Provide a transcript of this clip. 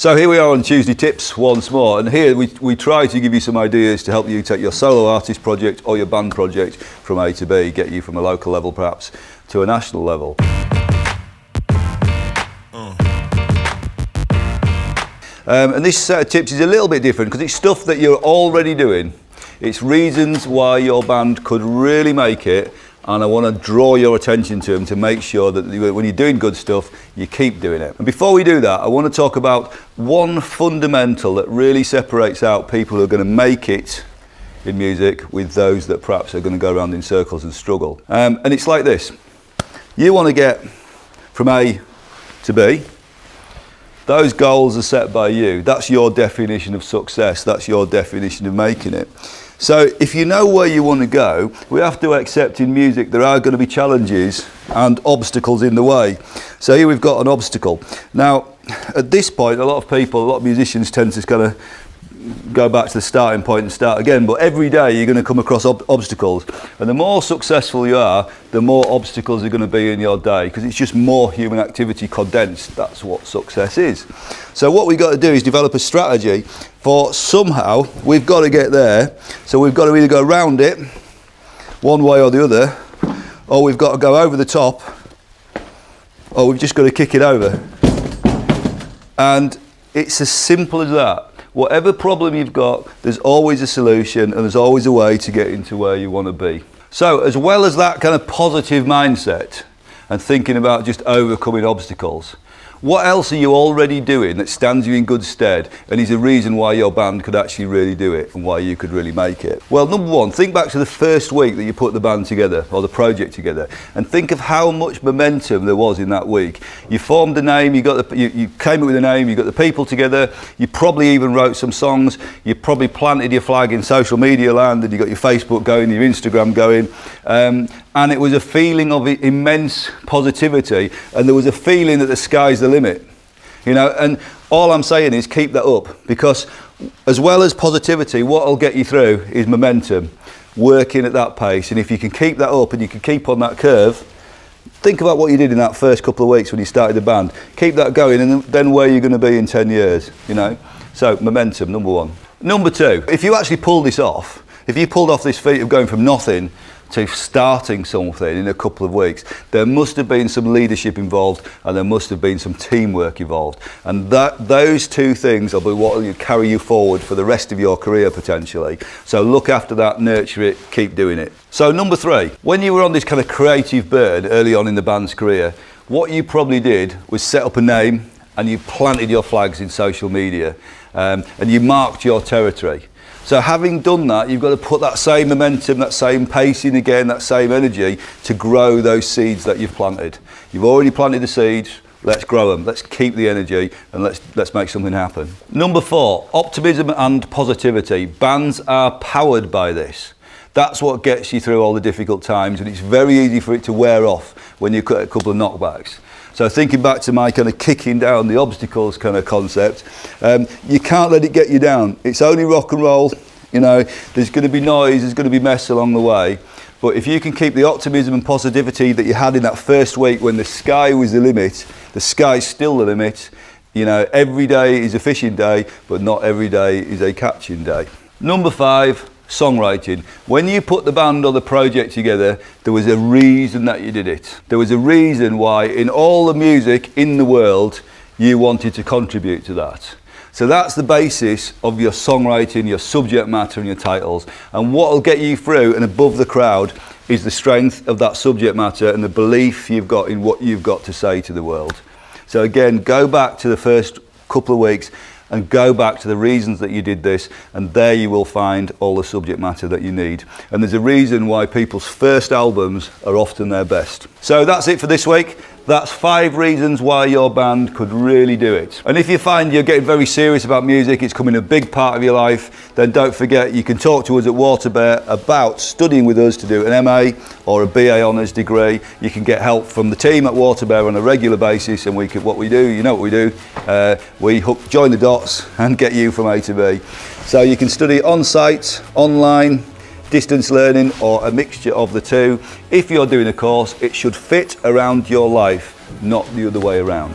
So here we are on Tuesday Tips once more, and here we try to give you some ideas to help you take your solo artist project or your band project from A to B, get you from a local level perhaps to a national level. And this set of tips is a little bit different because it's stuff that you're already doing. It's reasons why your band could really make it, and I want to draw your attention to them to make sure that when you're doing good stuff, you keep doing it. And before we do that, I want to talk about one fundamental that really separates out people who are going to make it in music with those that perhaps are going to go around in circles and struggle. And it's like this. You want to get from A to B. Those goals are set by you. That's your definition of success. That's your definition of making it. So if you know where you want to go, we have to accept in music there are going to be challenges and obstacles in the way. So here we've got an obstacle. Now, at this point, a lot of musicians tend to kind of go back to the starting point and start again, but every day you're going to come across obstacles, and the more successful you are, the more obstacles are going to be in your day, because it's just more human activity condensed. That's what success is. So what we've got to do is develop a strategy for somehow we've got to get there. So we've got to either go around it one way or the other, or we've got to go over the top, or we've just got to kick it over. And it's as simple as that. Whatever problem you've got, there's always a solution, and there's always a way to get into where you want to be. So as well as that kind of positive mindset and thinking about just overcoming obstacles, what else are you already doing that stands you in good stead and is a reason why your band could actually really do it and why you could really make it? Well, number one, think back to the first week that you put the band together or the project together, and think of how much momentum there was in that week. You formed the name, you came up with a name, you got the people together, you probably even wrote some songs, you probably planted your flag in social media land, and you got your Facebook going, your Instagram going, and it was a feeling of immense positivity, and there was a feeling that the sky's the limit, you know. And all I'm saying is keep that up, because as well as positivity, what will get you through is momentum, working at that pace. And if you can keep that up and you can keep on that curve, think about what you did in that first couple of weeks when you started the band. Keep that going, and then where you're going to be in 10 years, you know. So momentum, number one. Number two, if you actually pull this off, if you pulled off this feat of going from nothing to starting something in a couple of weeks, there must have been some leadership involved, and there must have been some teamwork involved. And those two things will be what will carry you forward for the rest of your career potentially. So look after that, nurture it, keep doing it. So number three, when you were on this kind of creative burn early on in the band's career, what you probably did was set up a name, and you planted your flags in social media, and you marked your territory. So having done that, you've got to put that same momentum, that same pacing again, that same energy to grow those seeds that you've planted. You've already planted the seeds, let's grow them, let's keep the energy, and let's make something happen. Number four, optimism and positivity. Bands are powered by this. That's what gets you through all the difficult times, and it's very easy for it to wear off when you cut a couple of knockbacks. So thinking back to my kind of kicking down the obstacles kind of concept, you can't let it get you down. It's only rock and roll, you know, there's going to be noise, there's going to be mess along the way. But if you can keep the optimism and positivity that you had in that first week when the sky was the limit, the sky's still the limit. You know, every day is a fishing day, but not every day is a catching day. Number five, songwriting. When you put the band or the project together, there was a reason that you did it. There was a reason why in all the music in the world you wanted to contribute to that. So that's the basis of your songwriting, your subject matter and your titles. And what will get you through and above the crowd is the strength of that subject matter and the belief you've got in what you've got to say to the world. So again, go back to the first couple of weeks and go back to the reasons that you did this, and there you will find all the subject matter that you need. And there's a reason why people's first albums are often their best. So that's it for this week. That's 5 reasons why your band could really do it. And if you find you're getting very serious about music, it's becoming a big part of your life, then don't forget you can talk to us at WaterBear about studying with us to do an MA or a BA honours degree. You can get help from the team at WaterBear on a regular basis, and what we do, you know what we do, we join the dots and get you from A to B. So you can study on site, online, distance learning, or a mixture of the two. If you're doing a course, it should fit around your life, not the other way around.